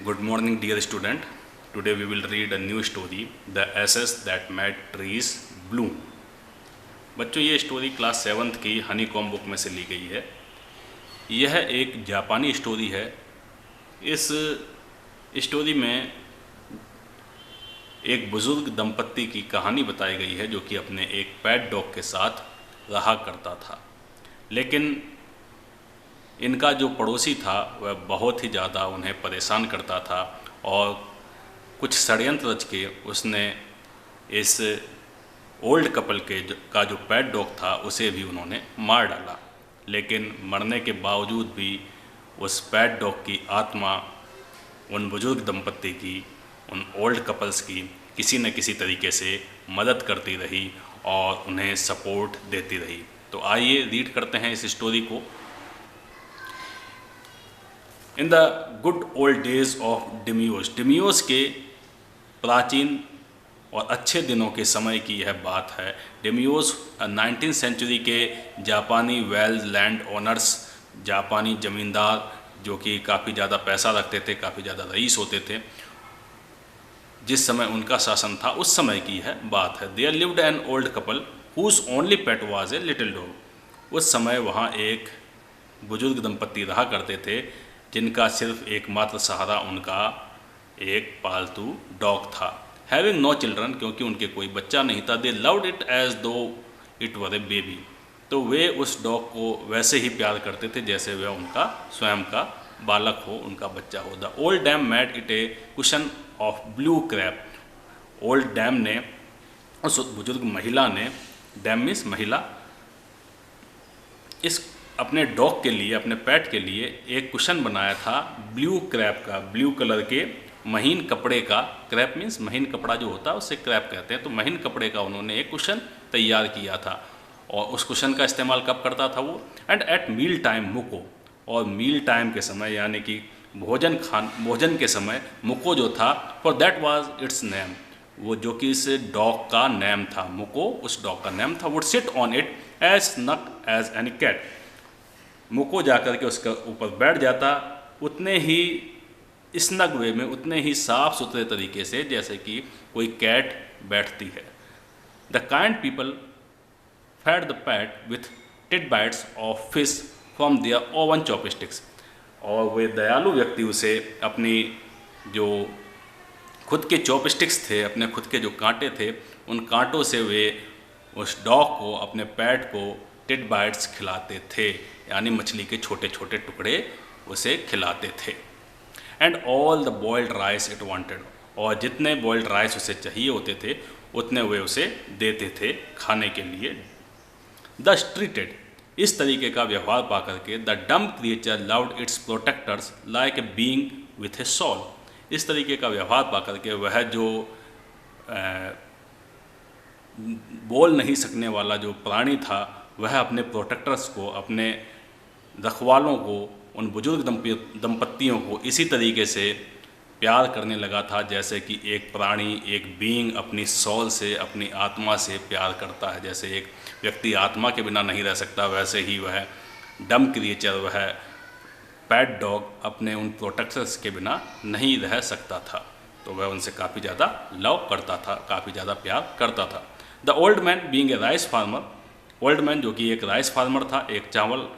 Good morning, dear student. Today we will read a new story, The Ashes That Made Trees Bloom. बच्चों, ये story class 7th की Honey com book में से ली गई है। यह एक जापानी स्टोरी है। इस स्टोरी में एक बुजुर्ग दंपत्ति की कहानी बताई गई है जो कि अपने एक पेट डॉग के साथ रहा करता था, लेकिन इनका जो पड़ोसी था वह बहुत ही ज़्यादा उन्हें परेशान करता था और कुछ षड्यंत्र रच के उसने इस ओल्ड कपल का जो पेट डॉग था उसे भी उन्होंने मार डाला। लेकिन मरने के बावजूद भी उस पेट डॉग की आत्मा उन बुजुर्ग दंपत्ति की, उन ओल्ड कपल्स की किसी न किसी तरीके से मदद करती रही और उन्हें सपोर्ट देती रही। तो आइए रीड करते हैं इस स्टोरी को। In the good old days of Demios, Demios के प्राचीन और अच्छे दिनों के समय की यह बात है। डेमियोस 19th सेंचुरी के जापानी वेल्थ लैंड ओनर्स, जापानी ज़मींदार जो कि काफ़ी ज़्यादा पैसा रखते थे, काफ़ी ज़्यादा रईस होते थे, जिस समय उनका शासन था उस समय की यह बात है। There lived an old couple whose only pet was a little dog. उस समय वहाँ एक बुजुर्ग दंपत्ति रहा करते थे जिनका सिर्फ एकमात्र सहारा उनका एक पालतू डॉग था। हैविंग नो चिल्ड्रन, क्योंकि उनके कोई बच्चा नहीं था। दे लव्ड इट एज दो इट वर ए बेबी। तो वे उस डॉग को वैसे ही प्यार करते थे जैसे वह उनका स्वयं का बालक हो, उनका बच्चा हो। The old dame made it a cushion of blue crape. Old dame ने, उस बुजुर्ग महिला ने, डैम मीन्स महिला, इस अपने डॉग के लिए, अपने पेट के लिए एक कुशन बनाया था ब्लू क्रैप का, ब्लू कलर के महीन कपड़े का। क्रैप मीन्स महीन कपड़ा जो होता है उससे क्रैप कहते हैं। तो महीन कपड़े का उन्होंने एक कुशन तैयार किया था और उस कुशन का इस्तेमाल कब करता था वो? एंड एट मील टाइम मुको, और मील टाइम के समय यानी कि भोजन के समय मुको जो था, for that was it's name, वो जो कि इस डॉग का नेम था, मुको उस डॉग का नेम था। Would sit on it as snug as any cat. मुको जाकर के उसके ऊपर बैठ जाता उतने ही स्नग वे में, उतने ही साफ सुथरे तरीके से जैसे कि कोई कैट बैठती है। The kind people fed the pet with tidbits of fish from their own chopsticks. और वे दयालु व्यक्ति उसे अपनी जो खुद के चॉपस्टिक्स थे, अपने खुद के जो कांटे थे, उन कांटों से वे उस डॉग को, अपने पैट को टिड बाइट्स खिलाते थे, यानी मछली के छोटे छोटे टुकड़े उसे खिलाते थे। And all the boiled rice it wanted, और जितने बॉइल्ड राइस उसे चाहिए होते थे उतने वे उसे देते थे खाने के लिए। द ट्रीटेड, इस तरीके का व्यवहार पा करके the dumb creature loved its protectors like a being with a soul. इस तरीके का व्यवहार पा करके वह जो बोल नहीं सकने वाला जो प्राणी था, वह अपने प्रोटेक्टर्स को, अपने रखवालों को, उन बुजुर्ग दंपत्तियों को इसी तरीके से प्यार करने लगा था जैसे कि एक प्राणी, एक बीइंग अपनी सॉल से, अपनी आत्मा से प्यार करता है। जैसे एक व्यक्ति आत्मा के बिना नहीं रह सकता, वैसे ही वह डम क्रिएचर, वह पैट डॉग अपने उन प्रोटेक्टर्स के बिना नहीं रह सकता था। तो वह उनसे काफ़ी ज़्यादा लव करता था, काफ़ी ज़्यादा प्यार करता था। The old man being a rice farmer, old man जो कि एक राइस फार्मर था, एक चावल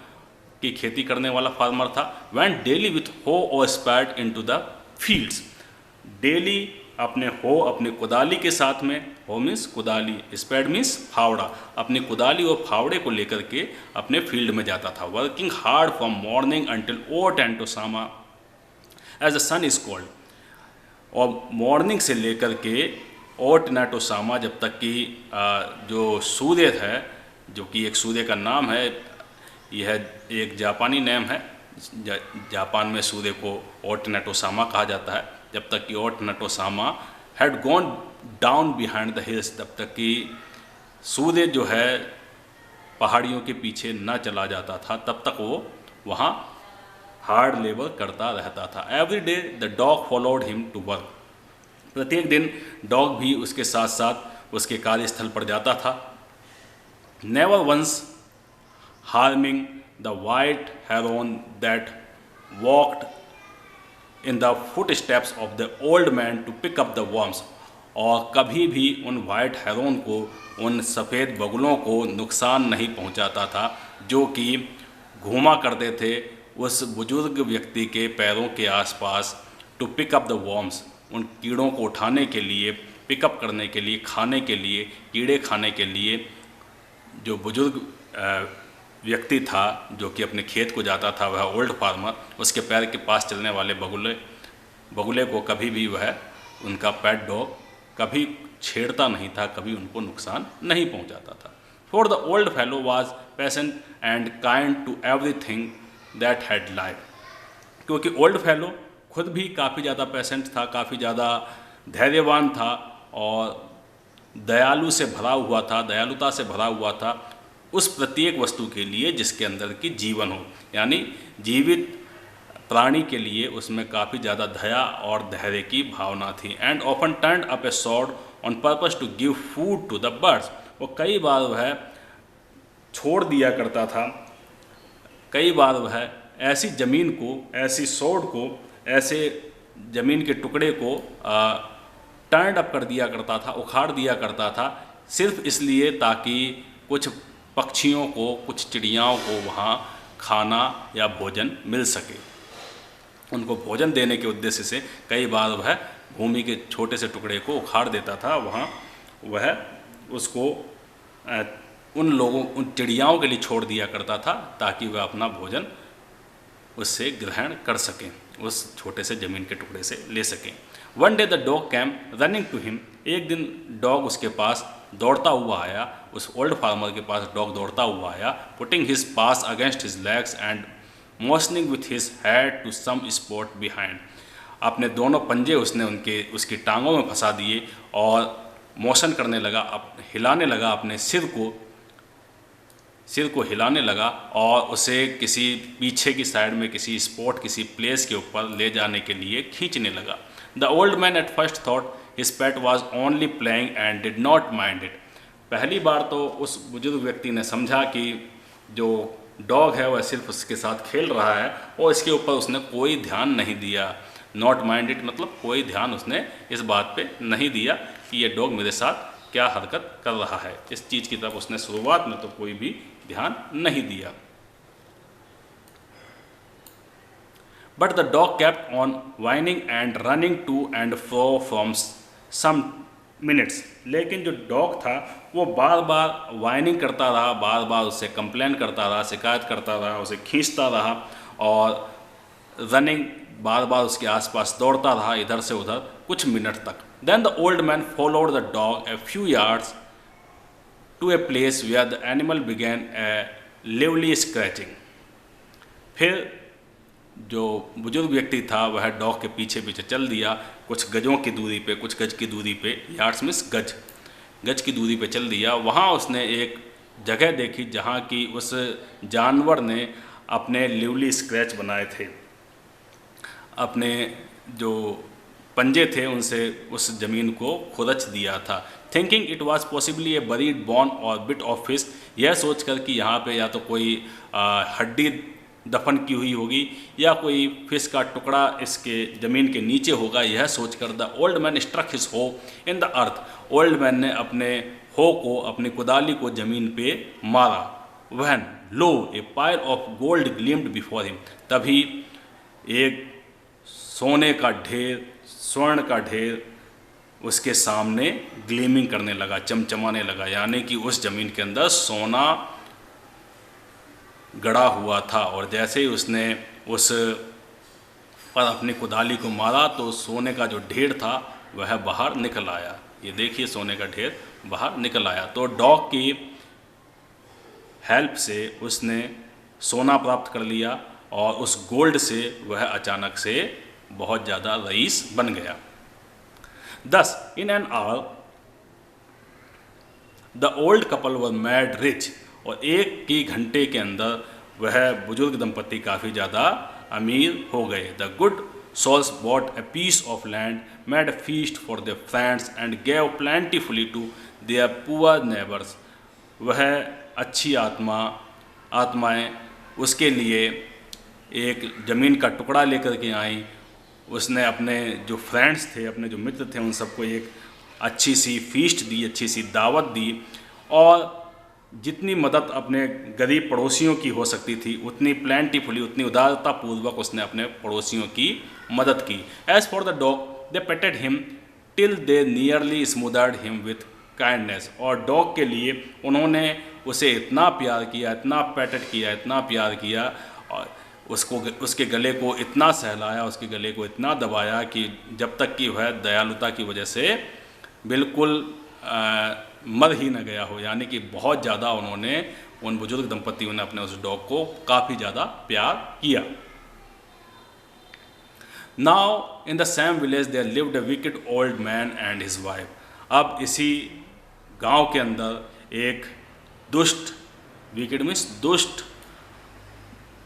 की खेती करने वाला फार्मर था, went डेली विथ हो और स्पैड इनटू द फील्ड्स। डेली अपने हो, अपने कुदाली के साथ में, हो मीन्स कुदाली, स्पैड मीन्स फावड़ा, अपनी कुदाली और फावड़े को लेकर के अपने फील्ड में जाता था। Working hard from morning until ओट एंड टू सामा as the sun is cold, और मॉर्निंग से लेकर के ओट नाटो सामा, जब तक कि जो सूर्य है, जो कि एक सूर्य का नाम है, यह एक जापानी नेम है। जापान में सूर्य को ओट नाटोसामा कहा जाता है। जब तक कि ओट नाटोसामा had gone down behind the hills, तब तक कि सूर्य जो है पहाड़ियों के पीछे न चला जाता था, तब तक वो वहाँ हार्ड लेबर करता रहता था। Every day the dog followed him to work, प्रत्येक दिन डॉग भी उसके साथ साथ उसके कार्यस्थल पर जाता था। Never once harming the white heron that walked in the footsteps of the old man to pick up the worms, और कभी भी उन वाइट हेरोन को, उन सफ़ेद बगुलों को नुकसान नहीं पहुंचाता था जो कि घूमा करते थे उस बुजुर्ग व्यक्ति के पैरों के आसपास, to pick up the worms, उन कीड़ों को उठाने के लिए, पिकअप करने के लिए, खाने के लिए, कीड़े खाने के लिए। जो बुजुर्ग व्यक्ति था जो कि अपने खेत को जाता था, वह ओल्ड फार्मर, उसके पैर के पास चलने वाले बगुले को कभी भी वह, उनका पेट डॉग, कभी छेड़ता नहीं था, कभी उनको नुकसान नहीं पहुंचाता था। For the old fellow was patient and kind to everything that had life, क्योंकि ओल्ड फेलो खुद भी काफ़ी ज़्यादा पेशेंट था, काफ़ी ज़्यादा धैर्यवान था और दयालु से भरा हुआ था, दयालुता से भरा हुआ था उस प्रत्येक वस्तु के लिए जिसके अंदर की जीवन हो, यानी जीवित प्राणी के लिए उसमें काफ़ी ज़्यादा दया और धैर्य की भावना थी। And often turned up a sod on purpose to give food to the birds, और कई बार वह छोड़ दिया करता था, कई बार वह ऐसी ज़मीन को, ऐसी सॉर्ड को, ऐसे ज़मीन के टुकड़े को टर्न अप कर दिया करता था, उखाड़ दिया करता था, सिर्फ इसलिए ताकि कुछ पक्षियों को, कुछ चिड़ियाओं को वहाँ खाना या भोजन मिल सके। उनको भोजन देने के उद्देश्य से कई बार वह भूमि के छोटे से टुकड़े को उखाड़ देता था, वहाँ वह उसको उन चिड़ियाओं के लिए छोड़ दिया करता था ताकि वह अपना भोजन उससे ग्रहण कर सकें, उस छोटे से ज़मीन के टुकड़े से ले सकें। One day the dog came running to him, एक दिन डॉग उसके पास दौड़ता हुआ आया, उस ओल्ड फार्मर के पास डॉग दौड़ता हुआ आया, putting his paws against his legs and motioning with his head to some spot behind, अपने दोनों पंजे उसने उसकी टांगों में फंसा दिए और मोशन करने लगा, हिलाने लगा, अपने सिर को हिलाने लगा और उसे किसी पीछे की साइड में किसी स्पॉट, किसी प्लेस के ऊपर ले जाने के लिए खींचने लगा। The old man at first thought his pet was only playing and did not mind it, पहली बार तो उस बुजुर्ग व्यक्ति ने समझा कि जो डॉग है वह सिर्फ उसके साथ खेल रहा है और इसके ऊपर उसने कोई ध्यान नहीं दिया। नॉट माइंड इट मतलब कोई ध्यान उसने इस बात पे नहीं दिया कि ये डॉग मेरे साथ क्या हरकत कर रहा है, इस चीज़ की तरफ उसने शुरुआत में तो कोई भी ध्यान नहीं दिया। But the dog kept on whining and running to and fro from some minutes, लेकिन जो डॉग था वो बार बार वाइनिंग करता रहा, बार बार उससे कंप्लेन करता रहा, शिकायत करता रहा, उसे खींचता रहा और रनिंग बार बार उसके आसपास दौड़ता रहा इधर से उधर कुछ मिनट तक। Then the old man followed the dog a few yards to a place where the animal began a lively scratching, फिर जो बुजुर्ग व्यक्ति था वह डॉग के पीछे पीछे चल दिया, कुछ गजों की दूरी पे, कुछ गज की दूरी पे, यार्ड्स मीन्स गज की दूरी पे चल दिया। वहाँ उसने एक जगह देखी जहाँ की उस जानवर ने अपने लिवली स्क्रैच बनाए थे, अपने जो पंजे थे उनसे उस ज़मीन को खुरच दिया था। Thinking it was possibly A buried bone और बिट ऑफ फिश, यह सोचकर कि यहाँ पे या तो कोई हड्डी दफन की हुई होगी या कोई फिश का टुकड़ा इसके ज़मीन के नीचे होगा, यह सोचकर the old man struck his hoe in the earth, old man ने अपने हो को, अपनी कुदाली को ज़मीन पे मारा। When lo a pile of gold gleamed before him, तभी एक सोने का ढेर, स्वर्ण का ढेर उसके सामने ग्लीमिंग करने लगा, चमचमाने लगा, यानी कि उस ज़मीन के अंदर सोना गड़ा हुआ था। और जैसे ही उसने उस पर अपनी कुदाली को मारा तो सोने का जो ढेर था वह बाहर निकल आया। ये देखिए सोने का ढेर बाहर निकल आया। तो डॉग की हेल्प से उसने सोना प्राप्त कर लिया और उस गोल्ड से वह अचानक से बहुत ज़्यादा रईस बन गया। Thus, in an hour, the old couple were made rich, और एक ही घंटे के अंदर वह बुजुर्ग दंपति काफ़ी ज़्यादा अमीर हो गए। The good souls bought a piece of land, made a feast for their friends and gave plentifully to their poor neighbors. वह अच्छी आत्माएं उसके लिए एक ज़मीन का टुकड़ा लेकर के आईं, उसने अपने जो फ्रेंड्स थे, अपने जो मित्र थे, उन सबको एक अच्छी सी फीस्ट दी, अच्छी सी दावत दी, और जितनी मदद अपने गरीब पड़ोसियों की हो सकती थी उतनी प्लेंटीफुली, उतनी उदारतापूर्वक उसने अपने पड़ोसियों की मदद की। As for the dog they petted him till they nearly smothered him with kindness. और डॉग के लिए उन्होंने उसे इतना प्यार किया, इतना पेटेड किया, इतना प्यार किया, और उसके गले को इतना सहलाया, उसके गले को इतना दबाया कि जब तक कि वह दयालुता की वजह से बिल्कुल मर ही न गया हो। यानी कि बहुत ज़्यादा उन्होंने, उन बुजुर्ग दंपतियों ने अपने उस डॉग को काफ़ी ज़्यादा प्यार किया। Now in the same village there lived a wicked old man and his wife. अब इसी गांव के अंदर एक दुष्ट, विकेड मीन्स दुष्ट,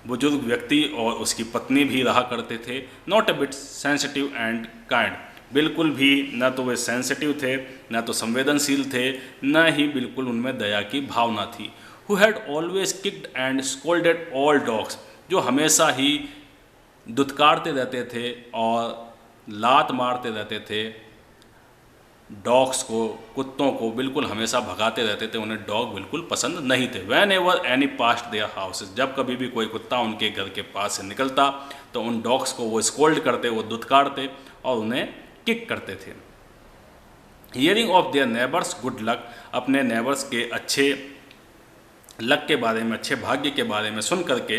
बुजुर्ग व्यक्ति और उसकी पत्नी भी रहा करते थे। Not a bit sensitive and kind, बिल्कुल भी न तो वे सेंसिटिव थे, न तो संवेदनशील थे, न ही बिल्कुल उनमें दया की भावना थी। Who had always kicked and scolded all dogs, जो हमेशा ही दुत्कारते रहते थे और लात मारते रहते थे डॉग्स को, कुत्तों को बिल्कुल हमेशा भगाते रहते थे, उन्हें डॉग बिल्कुल पसंद नहीं थे। Van ever any past their houses, जब कभी भी कोई कुत्ता उनके घर के पास से निकलता तो उन डॉग्स को वो स्कोल्ड करते, वो दुत्कारते और उन्हें किक करते थे। Hearing of their neighbours good luck, अपने नेबर्स के अच्छे लक के बारे में, अच्छे भाग्य के बारे में सुन करके,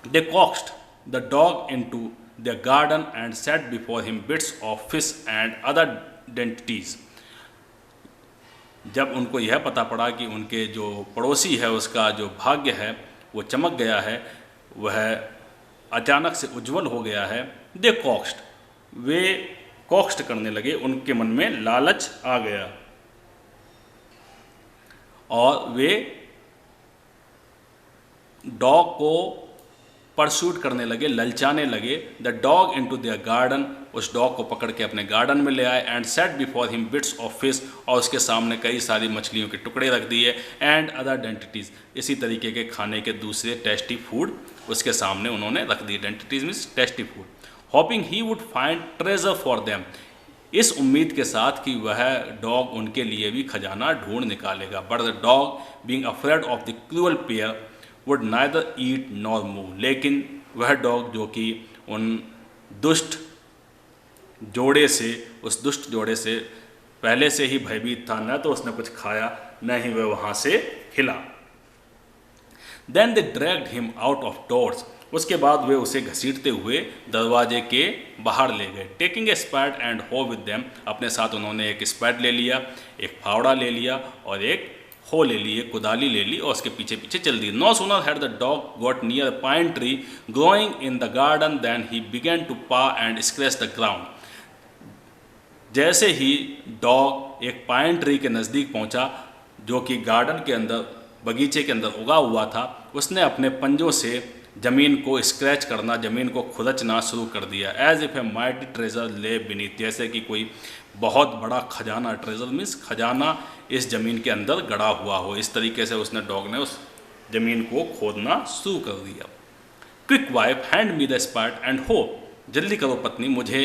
they coaxed the dog into their garden and set before him bits of fish and other dainties। जब उनको यह पता पड़ा कि उनके जो पड़ोसी है उसका जो भाग्य है वो चमक गया है, वह अचानक से उज्जवल हो गया है, दे कॉक्स्ड, वे कॉक्स्ट करने लगे, उनके मन में लालच आ गया और वे डॉग को परसूट करने लगे, ललचाने लगे। The dog into their garden, उस डॉग को पकड़ के अपने गार्डन में ले आए। And set before him bits of fish, और उसके सामने कई सारी मछलियों के टुकड़े रख दिए। एंड अदर डेंटिटीज़, इसी तरीके के खाने के दूसरे टेस्टी फूड उसके सामने उन्होंने रख दिए। Dainties means tasty food. Hoping he would find treasure for them, इस उम्मीद के साथ कि वह डॉग उनके लिए भी खजाना ढूंढ निकालेगा। But the dog being afraid of the cruel pair would neither eat nor move, लेकिन वह डॉग जो कि उन दुष्ट जोड़े से, उस दुष्ट जोड़े से पहले से ही भयभीत था, न तो उसने कुछ खाया न ही वह वहाँ से हिला। Then they dragged him out of doors, उसके बाद वे उसे घसीटते हुए दरवाजे के बाहर ले गए। टेकिंग ए स्पैड एंड हो विद देम, अपने साथ उन्होंने एक स्पैड ले लिया, एक फावड़ा ले लिया और एक हो ले ली, एक कुदाली ले ली और उसके पीछे पीछे चल दी। No sooner had the dog got near a pine tree growing in the garden than he began to paw and scratch the ground. जैसे ही डॉग एक पाइन ट्री के नज़दीक पहुंचा जो कि गार्डन के अंदर, बगीचे के अंदर उगा हुआ था, उसने अपने पंजों से ज़मीन को स्क्रैच करना, ज़मीन को खुरचना शुरू कर दिया। As if a mighty treasure lay beneath, जैसे कि कोई बहुत बड़ा खजाना, ट्रेजर मीन्स खजाना, इस ज़मीन के अंदर गड़ा हुआ हो। इस तरीके से उसने, डॉग ने उस ज़मीन को खोदना शुरू कर दिया। Quick wife hand me the spade and hoe, जल्दी करो पत्नी, मुझे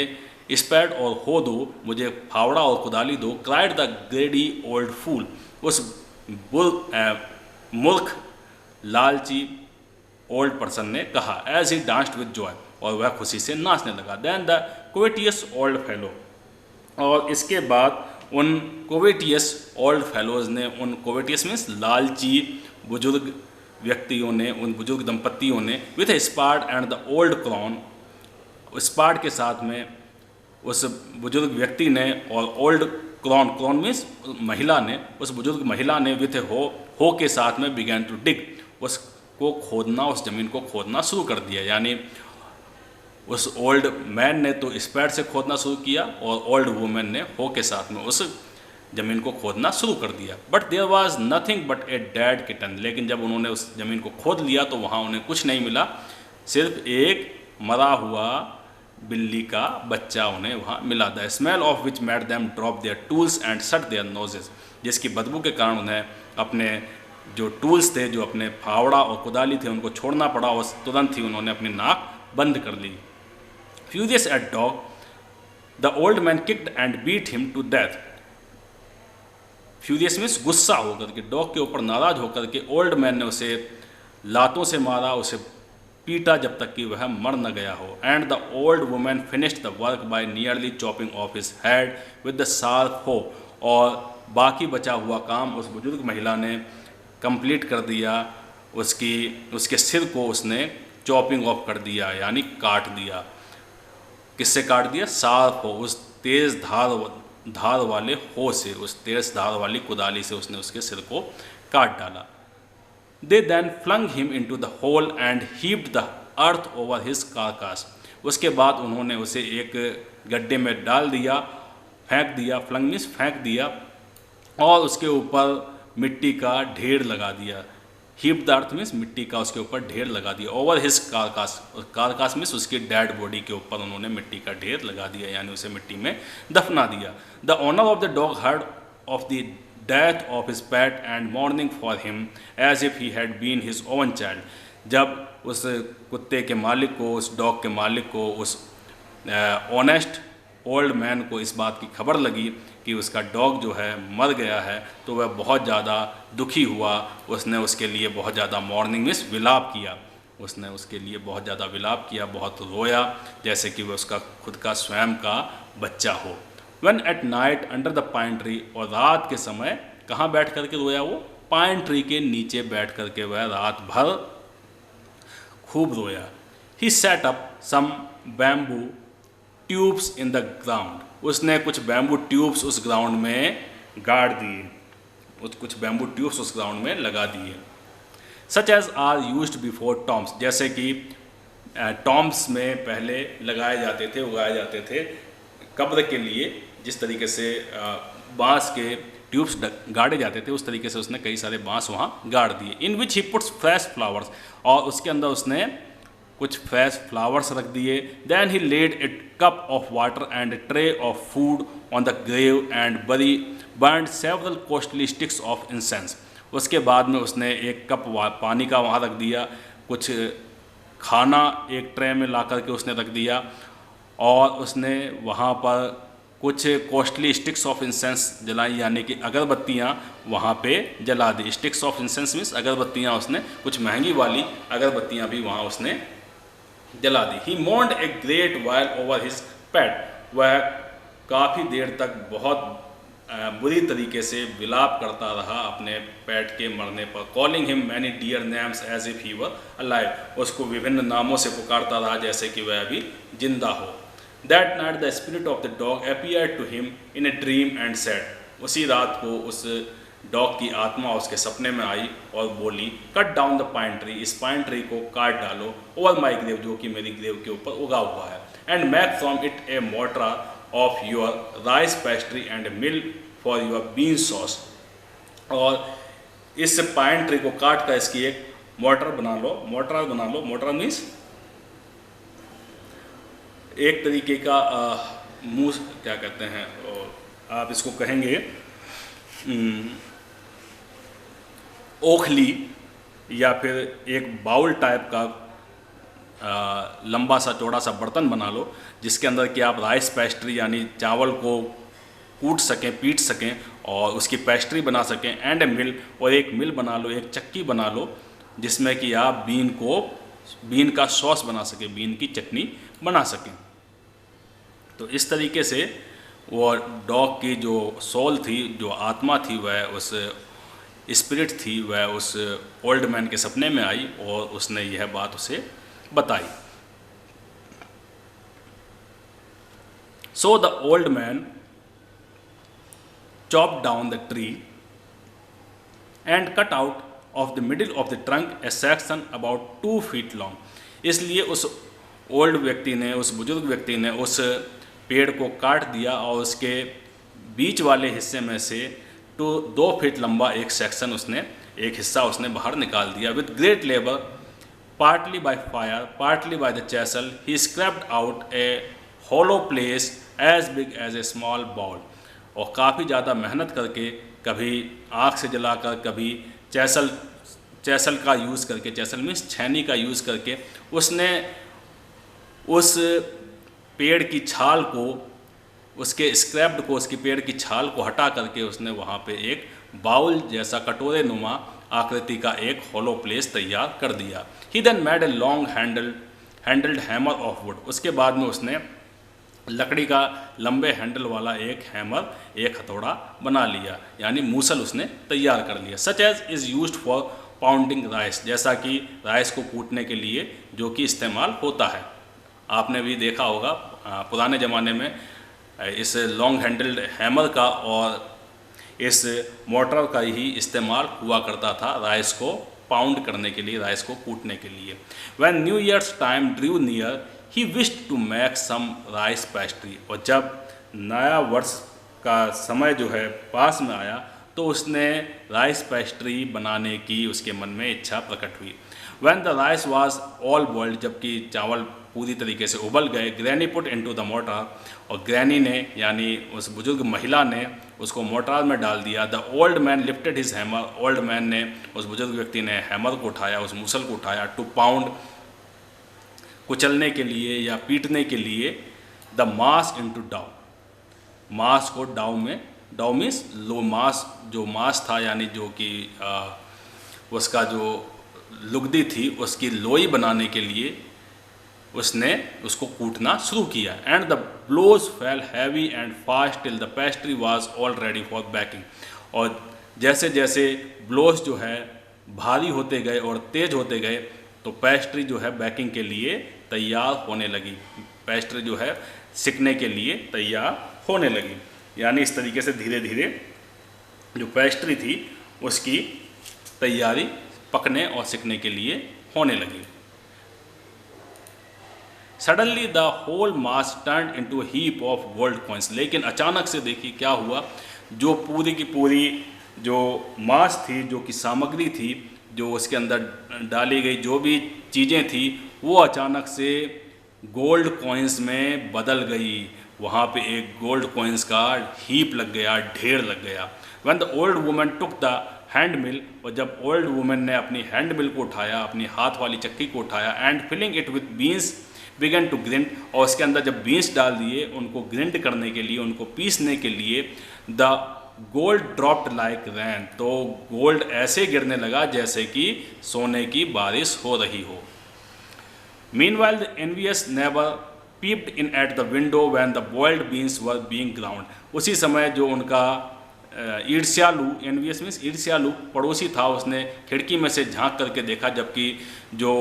स्पैड और हो दो, मुझे फावड़ा और कुदाली दो। Cried the greedy old fool, उस मूर्ख लालची ओल्ड पर्सन ने कहा। As he danced with joy, और वह खुशी से नाचने लगा। Then the covetous old fellow, और इसके बाद उन कोवेटियस ओल्ड फेलोज ने, उन कोवेटियस मीन्स लालची बुजुर्ग व्यक्तियों ने, उन बुजुर्ग दंपतियों ने, with a spade and the old crone, spade के साथ में उस बुजुर्ग व्यक्ति ने और ओल्ड क्राउन, क्राउन मीन्स महिला ने, उस बुजुर्ग महिला ने विथ ए हो के साथ में बिगैन टू डिग, उसको खोदना, उस ज़मीन को खोदना शुरू कर दिया। यानी उस ओल्ड मैन ने तो स्पैड से खोदना शुरू किया और ओल्ड वुमेन ने हो के साथ में उस ज़मीन को खोदना शुरू कर दिया। But there was nothing but a dead kitten, लेकिन जब उन्होंने उस ज़मीन को खोद लिया तो वहाँ उन्हें कुछ नहीं मिला, सिर्फ एक मरा हुआ बिल्ली का बच्चा उन्हें वहाँ मिला। The smell of which made them drop there tools and shut there noses, जिसकी बदबू के कारण उन्हें अपने जो टूल्स थे, जो अपने फावड़ा और कुदाली थे, उनको छोड़ना पड़ा और तुरंत ही उन्होंने अपनी नाक बंद कर ली। Furious at dog, the old man kicked and beat him to death. Furious means गुस्सा होकर के, डॉग के ऊपर नाराज होकर के ओल्ड मैन ने उसे लातों से मारा, उसे पीटा जब तक कि वह मर न गया हो. And the old women finished the work by nearly chopping of his head with the sharp हो. और बाकी बचा हुआ काम उस बुजुर्ग महिला ने कंप्लीट कर दिया. उसके सिर को उसने चॉपिंग ऑफ कर दिया, यानी काट दिया. किससे काट दिया? शार्प हो, उस तेज़ धार वाले हो से, उस तेज धार वाली कुदाली से उसने उसके सिर को काट डाला. They then flung him into the hole and heaped the earth over his carcass. उसके बाद उन्होंने उसे एक गड्ढे में डाल दिया, फेंक दिया. फ्लंग मीन्स फेंक दिया, और उसके ऊपर मिट्टी का ढेर लगा दिया. हीप द अर्थ मीन्स मिट्टी का उसके ऊपर ढेर लगा दिया. ओवर हिज कारकास, कारकास मीन्स उसकी डेड बॉडी के ऊपर उन्होंने मिट्टी का ढेर लगा दिया, यानी उसे मिट्टी में दफना दिया. The owner of the dog heard of the death of his pet and mourning for him as if he had been his own child. जब उस कुत्ते के मालिक को, उस डॉग के मालिक को, उस ऑनेस्ट ओल्ड मैन को इस बात की खबर लगी कि उसका डॉग जो है मर गया है, तो वह बहुत ज़्यादा दुखी हुआ. उसने उसके लिए बहुत ज़्यादा मॉर्निंग मीन्स विलाप किया. उसने उसके लिए बहुत ज़्यादा विलाप किया, बहुत रोया, जैसे कि वह उसका खुद का स्वयं का बच्चा हो. When at night under the pine tree, और रात के समय कहाँ बैठ कर के रोया? वो पाइन ट्री के नीचे बैठ कर के वह रात भर खूब रोया. He set up some bamboo tubes in the ground. उसने कुछ बैम्बू ट्यूब्स उस ग्राउंड में गाड़ दिए, कुछ बैम्बू ट्यूब्स उस ग्राउंड में लगा दिए. Such as are used before tombs, जैसे कि टॉम्स में पहले लगाए जाते थे, उगाए जाते थे कब्र के लिए. जिस तरीके से बांस के ट्यूब्स गाड़े जाते थे, उस तरीके से उसने कई सारे बांस वहाँ गाड़ दिए. In which he puts fresh flowers, और उसके अंदर उसने कुछ फ्रेश फ्लावर्स रख दिए. Then he laid a cup of water and a tray of food on the grave and burned several costly sticks of incense. उसके बाद में उसने एक कप पानी का वहाँ रख दिया, कुछ खाना एक ट्रे में ला कर के उसने रख दिया, और उसने वहाँ पर कुछ कॉस्टली स्टिक्स ऑफ इंसेंस जलाई, यानी कि अगरबत्तियाँ वहाँ पे जला दी. स्टिक्स ऑफ इंसेंस मीन्स अगरबत्तियाँ, उसने कुछ महंगी वाली अगरबत्तियाँ भी वहाँ उसने जला दी. He mourned a great while over his pet. वह काफ़ी देर तक बहुत बुरी तरीके से विलाप करता रहा अपने पेट के मरने पर. Calling him many dear names as if he were alive. उसको विभिन्न नामों से पुकारता रहा जैसे कि वह अभी जिंदा हो. That night the spirit of the dog appeared to him in a dream and said. उसी रात को उस डॉग की आत्मा उसके सपने में आई और बोली, cut down the pine tree, इस पाइन ट्री को काट डालो, ओवर माई ग्रेव, जो कि मेरी ग्रेव के ऊपर उगा हुआ है, and make from it A mortar of your rice pastry and mill for your bean sauce. और इस पाइन ट्री को काट कर इसकी एक मोर्टार बना लो. मोर्टार मीन्स एक तरीके का मुँह, क्या कहते हैं, आप इसको कहेंगे ओखली, या फिर एक बाउल टाइप का लंबा सा चौड़ा सा बर्तन बना लो, जिसके अंदर कि आप राइस पेस्ट्री यानी चावल को कूट सकें, पीट सकें और उसकी पेस्ट्री बना सकें. एंड ए मिल, और एक मिल बना लो, एक चक्की बना लो, जिसमें कि आप बीन का सॉस बना सकें, बीन की चटनी बना सकें. तो इस तरीके से वो डॉग की जो सोल थी, जो आत्मा थी, वह उस स्पिरिट थी, वह उस ओल्ड मैन के सपने में आई और उसने यह बात उसे बताई. So the old man chopped down the tree and cut out of the middle of the trunk a section about 2 feet long. इसलिए उस ओल्ड व्यक्ति ने, उस बुजुर्ग व्यक्ति ने उस पेड़ को काट दिया और उसके बीच वाले हिस्से में से 2 फीट लंबा एक सेक्शन उसने, एक हिस्सा उसने बाहर निकाल दिया. With great labour, partly by fire, partly by the chisel, he scraped out a hollow place as big as a small bowl. और काफ़ी ज़्यादा मेहनत करके, कभी आग से जलाकर, कभी चैसल का यूज़ करके, चैसल मीन्स छैनी का यूज़ करके, उसने उस पेड़ की छाल को, उसके स्क्रैप्ड को, उसकी पेड़ की छाल को हटा करके उसने वहाँ पे एक बाउल जैसा कटोरे नुमा आकृति का एक हॉलो प्लेस तैयार कर दिया। He then made a long handled hammer of wood. उसके बाद में उसने लकड़ी का लंबे हैंडल वाला एक हैमर, एक हथौड़ा बना लिया, यानी मूसल उसने तैयार कर लिया। Such as is used for pounding rice, जैसा कि राइस को कूटने के लिए जो कि इस्तेमाल होता है। आपने भी देखा होगा पुराने ज़माने में इस लॉन्ग हैंडल्ड हैमर का और इस मोटर का ही इस्तेमाल हुआ करता था राइस को पाउंड करने के लिए, राइस को कूटने के लिए। When new years time drew near he wished to make some rice pastry. और जब नया वर्ष का समय जो है पास में आया तो उसने राइस पेस्ट्री बनाने की उसके मन में इच्छा प्रकट हुई। When the rice was all boiled, जबकि चावल पूरी तरीके से उबल गए, granny put into the motor, और ग्रैनी ने यानी उस बुजुर्ग महिला ने उसको मोटार में डाल दिया। The old man lifted his hammer, old man ने, उस बुजुर्ग व्यक्ति ने हैमर को उठाया, उस मूसल को उठाया, टू पाउंड, कुचलने के लिए या पीटने के लिए, द मास इनटू डाउ, मास को डाउ में, डाउ मीन्स लो मास, जो मास था यानी जो कि उसका जो लुगदी थी उसकी लोई बनाने के लिए उसने उसको कूटना शुरू किया। And the blows fell heavy and fast till the pastry was all ready for baking. और जैसे जैसे ब्लोज जो है भारी होते गए और तेज होते गए तो पेस्ट्री जो है बेकिंग के लिए तैयार होने लगी, पेस्ट्री जो है सिकने के लिए तैयार होने लगी। यानी इस तरीके से धीरे धीरे जो पेस्ट्री थी उसकी तैयारी पकने और सिकने के लिए होने लगी। Suddenly the whole mass turn into heap of gold coins. लेकिन अचानक से देखिए क्या हुआ, जो पूरी की पूरी जो मास थी, जो कि सामग्री थी, जो उसके अंदर डाली गई जो भी चीज़ें थी, वो अचानक से गोल्ड कॉइन्स में बदल गई। वहाँ पे एक गोल्ड कॉइन्स का हीप लग गया, ढेर लग गया। When the old woman took the hand mill, और जब ओल्ड वुमन ने अपनी हैंड मिल को उठाया, अपनी हाथ वाली चक्की को उठाया, and filling it with beans began to grind, और उसके अंदर जब बीन्स डाल दिए उनको ग्रिंड करने के लिए, उनको पीसने के लिए, द गोल्ड ड्रॉप्ड लाइक रैन, तो गोल्ड ऐसे गिरने लगा जैसे कि सोने की बारिश हो रही हो। Meanwhile the envious neighbour peeped in at the window when the boiled beans were being ground. उसी समय जो उनका ईर्ष्यालु, एनवियस मीन्स ईर्ष्यालु पड़ोसी था, उसने खिड़की में से झांक करके देखा जबकि जो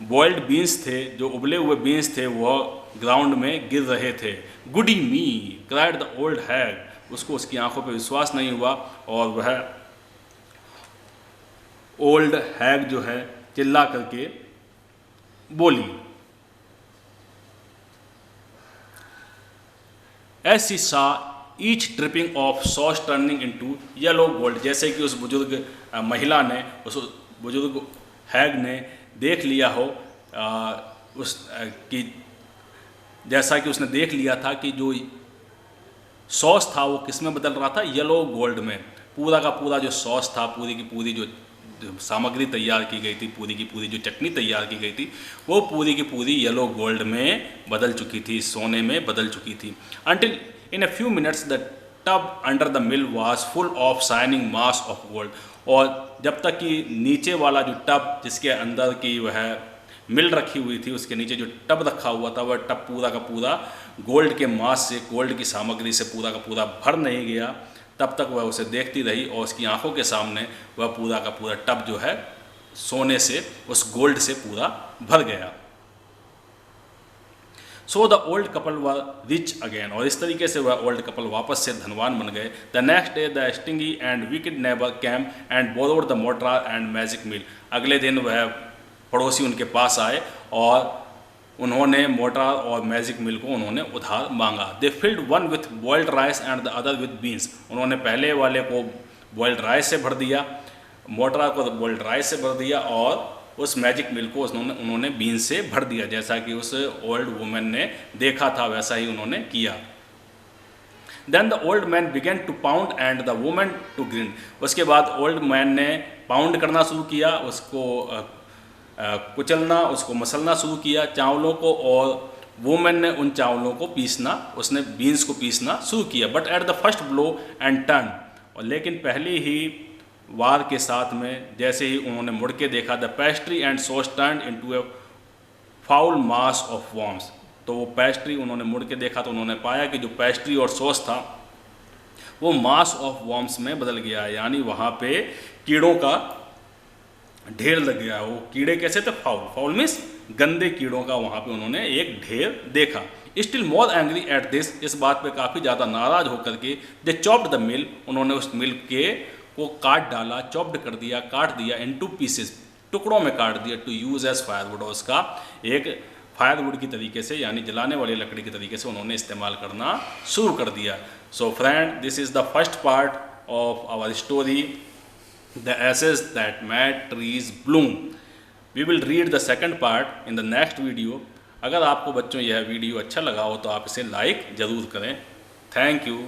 बॉइल्ड बीन्स थे, जो उबले हुए बीन्स थे, वह ग्राउंड में गिर रहे थे। गुडी मी क्राइड द ओल्ड हैग, उसको उसकी आंखों पर विश्वास नहीं हुआ और वह ओल्ड हैग जो है चिल्ला करके बोली। ऐसी सा each dripping of sauce turning into yellow gold, जैसे कि उस बुजुर्ग महिला ने, उस बुजुर्ग हैग ने देख लिया हो कि जैसा कि उसने देख लिया था कि जो सॉस था वो किस में बदल रहा था, येलो गोल्ड में। पूरा का पूरा जो सॉस था, पूरी की पूरी जो सामग्री तैयार की गई थी, पूरी की पूरी जो चटनी तैयार की गई थी, वो पूरी की पूरी येलो गोल्ड में बदल चुकी थी, सोने में बदल चुकी थी। Until in a few minutes the tub under the mill was full of shining mass of gold, और जब तक कि नीचे वाला जो टब जिसके अंदर की वह मिल रखी हुई थी, उसके नीचे जो टब रखा हुआ था, वह टब पूरा का पूरा गोल्ड के मास से, गोल्ड की सामग्री से पूरा का पूरा भर नहीं गया, तब तक वह उसे देखती रही और उसकी आंखों के सामने वह पूरा का पूरा टब जो है सोने से, उस गोल्ड से पूरा भर गया। So the old couple were rich again, और इस तरीके से वह ओल्ड कपल वापस से धनवान बन गए। The next day the stingy and wicked neighbour came and borrowed the mortar and magic mill, अगले दिन वह पड़ोसी उनके पास आए और उन्होंने मोटर और मैजिक मिल को उन्होंने उधार मांगा। They filled one with boiled rice and the other with beans, उन्होंने पहले वाले को बॉइल्ड राइस से भर दिया, मोटर को बॉइल्ड राइस से भर दिया और उस मैजिक मिल को उन्होंने बीन्स से भर दिया। जैसा कि उस ओल्ड वुमेन ने देखा था वैसा ही उन्होंने किया। Then the old man began to pound and the women to grind, उसके बाद ओल्ड मैन ने पाउंड करना शुरू किया, उसको कुचलना, उसको मसलना शुरू किया चावलों को, और वुमेन ने उन चावलों को पीसना, उसने बीन्स को पीसना शुरू किया। But at the first blow and turn, और लेकिन पहली ही वार के साथ में जैसे ही उन्होंने मुड़ के देखा, the pastry and sauce turn into A foul mass of worms, तो वो पेस्ट्री उन्होंने मुड़ के देखा तो उन्होंने पाया कि जो पेस्ट्री और सॉस था वो मास ऑफ वॉर्म्स में बदल गया, यानी वहाँ पे कीड़ों का ढेर लग गया। वो कीड़े कैसे थे? फाउल, फाउल मीन्स गंदे कीड़ों का वहाँ पे उन्होंने एक ढेर देखा। Still more angry at this, इस बात पे काफ़ी ज़्यादा नाराज होकर के दे चॉप्ड द मिल, उन्होंने उस मिल के को काट डाला, चॉप्ड कर दिया, काट दिया, इनटू पीसेस, टुकड़ों में काट दिया, टू यूज़ एज फायरवुड, और उसका एक फायरवुड की तरीके से यानी जलाने वाली लकड़ी के तरीके से उन्होंने इस्तेमाल करना शुरू कर दिया। So friend, this is the first part of our story, the ashes that made trees bloom. We will read the second part in the next video. अगर आपको बच्चों यह वीडियो अच्छा लगा हो तो आप इसे लाइक ज़रूर करें। Thank you.